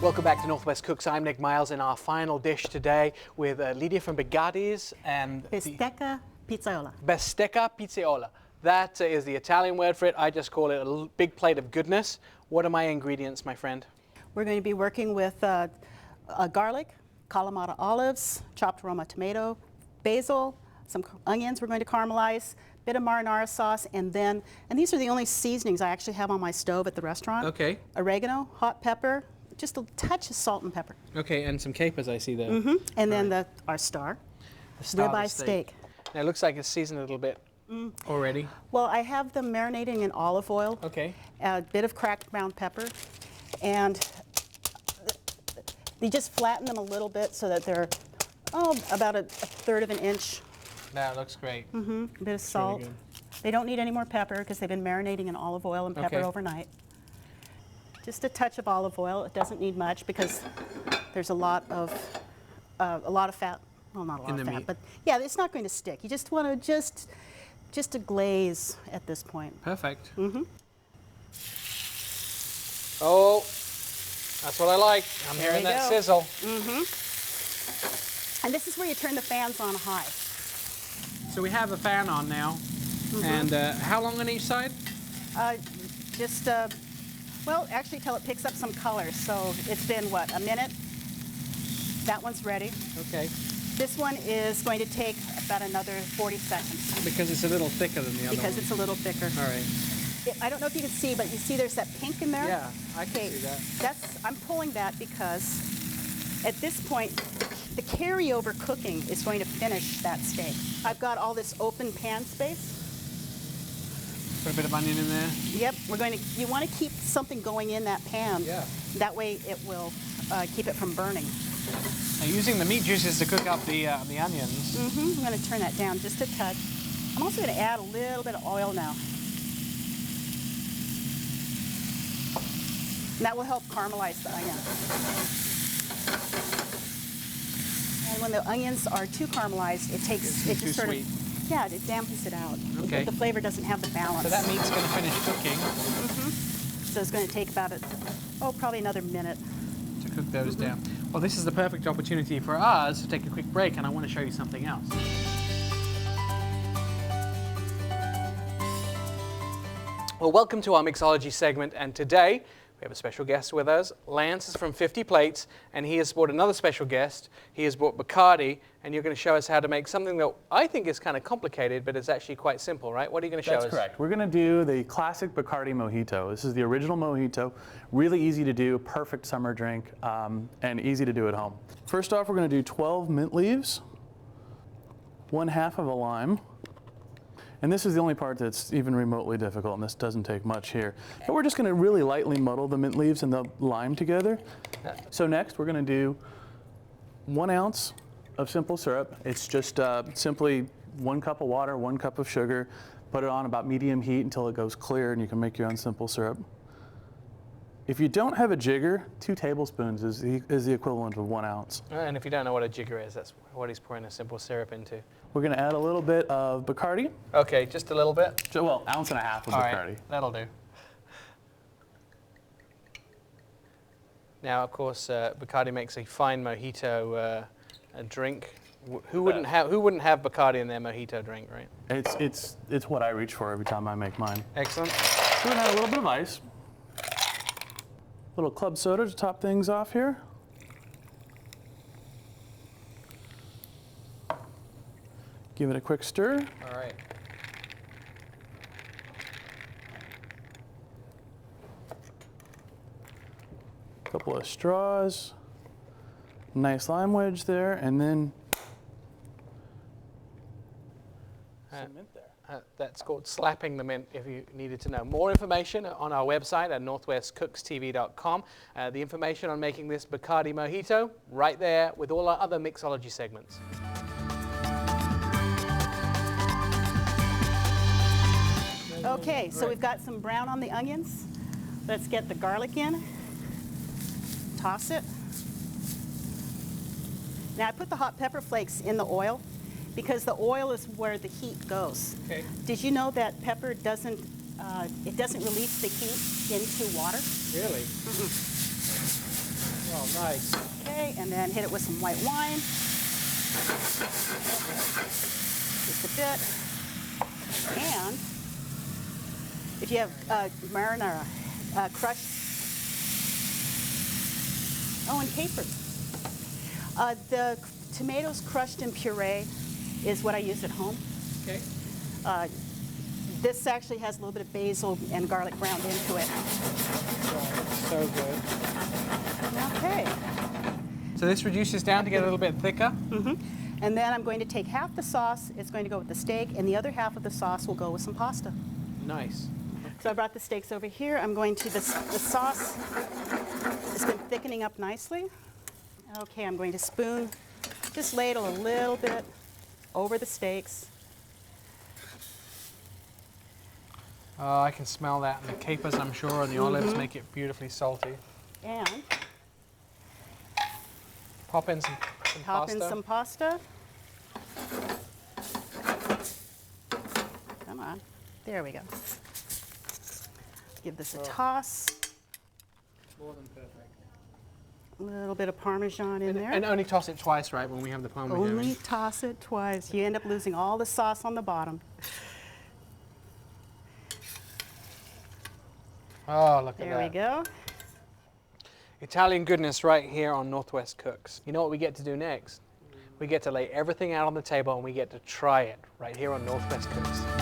Welcome back to Northwest Cooks. I'm Nick Miles, and our final dish today with Lydia from Bugatti's and Bistecca pizzaiola. Bistecca pizzaiola. That is the Italian word for it. I just call it a big plate of goodness. What are my ingredients, my friend? We're going to be working with garlic, Kalamata olives, chopped Roma tomato, basil, some onions we're going to caramelize, bit of marinara sauce, and these are the only seasonings I actually have on my stove at the restaurant. Okay. Oregano, hot pepper, just a touch of salt and pepper. Okay, and some capers I see there. Mm-hmm. And then our star, ribeye steak. Now it looks like it's seasoned a little bit already. Well, I have them marinating in olive oil. Okay. A bit of cracked ground pepper, and you just flatten them a little bit so that they're about a third of an inch. That looks great. Mm-hmm. A bit of salt. Really they don't need any more pepper because they've been marinating in olive oil and pepper overnight. Just a touch of olive oil. It doesn't need much because there's a lot of fat. Well, not a lot of fat, but yeah, it's not going to stick. You just want to just a glaze at this point. Perfect. Mm-hmm. Oh, that's what I like. I'm hearing that sizzle. Mm-hmm. And this is where you turn the fans on high. So we have a fan on now. And how long on each side? Well, actually till it picks up some color. So it's been, what, a minute? That one's ready. Okay. This one is going to take about another 40 seconds. Because it's a little thicker than the other one. Because it's a little thicker. All right. I don't know if you can see, but you see there's that pink in there? Yeah, I can see that. I'm pulling that because at this point, the carryover cooking is going to finish that steak. I've got all this open pan space. Put a bit of onion in there. Yep, you want to keep something going in that pan. Yeah. That way it will keep it from burning. Now, using the meat juices to cook up the onions. Mm-hmm. I'm going to turn that down just a touch. I'm also going to add a little bit of oil now. And that will help caramelize the onion. And when the onions are too caramelized, it just sort of, yeah, it dampens it out. Okay. The flavor doesn't have the balance. So that meat's going to finish cooking. Mm-hmm. So it's going to take about probably another minute to cook those down. Well, this is the perfect opportunity for us to take a quick break, and I want to show you something else. Well, welcome to our mixology segment, and today we have a special guest with us. Lance is from 50 Plates, and he has brought another special guest. He has brought Bugatti, and you're going to show us how to make something that I think is kind of complicated, but it's actually quite simple, right? What are you going to show us? That's correct. We're going to do the classic Bugatti mojito. This is the original mojito. Really easy to do, perfect summer drink, and easy to do at home. First off, we're going to do 12 mint leaves, 1/2 of a lime. And this is the only part that's even remotely difficult, and this doesn't take much here. But we're just going to really lightly muddle the mint leaves and the lime together. So next, we're going to do 1 ounce of simple syrup. It's just simply 1 cup of water, 1 cup of sugar. Put it on about medium heat until it goes clear, and you can make your own simple syrup. If you don't have a jigger, 2 tablespoons is the equivalent of 1 ounce. And if you don't know what a jigger is, that's what he's pouring a simple syrup into. We're going to add a little bit of Bacardi. Okay, just a little bit? Well, 1.5 ounces of Bacardi. Right, that'll do. Now, of course, Bacardi makes a fine mojito drink. Who wouldn't have Bacardi in their mojito drink, right? It's what I reach for every time I make mine. Excellent. We're going to add a little bit of ice. A little club soda to top things off here. Give it a quick stir. All right. Couple of straws. Nice lime wedge there, and then some mint there. That's called slapping the mint, if you needed to know. More information on our website at northwestcookstv.com. The information on making this Bacardi mojito right there with all our other mixology segments. Okay, so we've got some brown on the onions. Let's get the garlic in. Toss it. Now I put the hot pepper flakes in the oil because the oil is where the heat goes. Okay. Did you know that pepper doesn't release the heat into water? Really? Oh, nice. Okay, and then hit it with some white wine. Just a bit. And if you have marinara, crushed, oh, and capers. The tomatoes crushed in puree is what I use at home. Okay. This actually has a little bit of basil and garlic ground into it. So good. Okay. So this reduces down to get a little bit thicker. And then I'm going to take half the sauce, it's going to go with the steak, and the other half of the sauce will go with some pasta. Nice. So I brought the steaks over here. I'm going to, the sauce has been thickening up nicely. Okay, I'm going to spoon, just ladle a little bit over the steaks. Oh, I can smell that. And the capers, I'm sure, and the olives make it beautifully salty. And Pop in some pop pasta. in some pasta. Come on. There we go. Give this a toss. More than perfect. A little bit of Parmesan in there. And only toss it twice, right, when we have the Parmesan. Only toss it twice. You end up losing all the sauce on the bottom. Oh, look at that. There we go. Italian goodness right here on Northwest Cooks. You know what we get to do next? We get to lay everything out on the table and we get to try it right here on Northwest Cooks.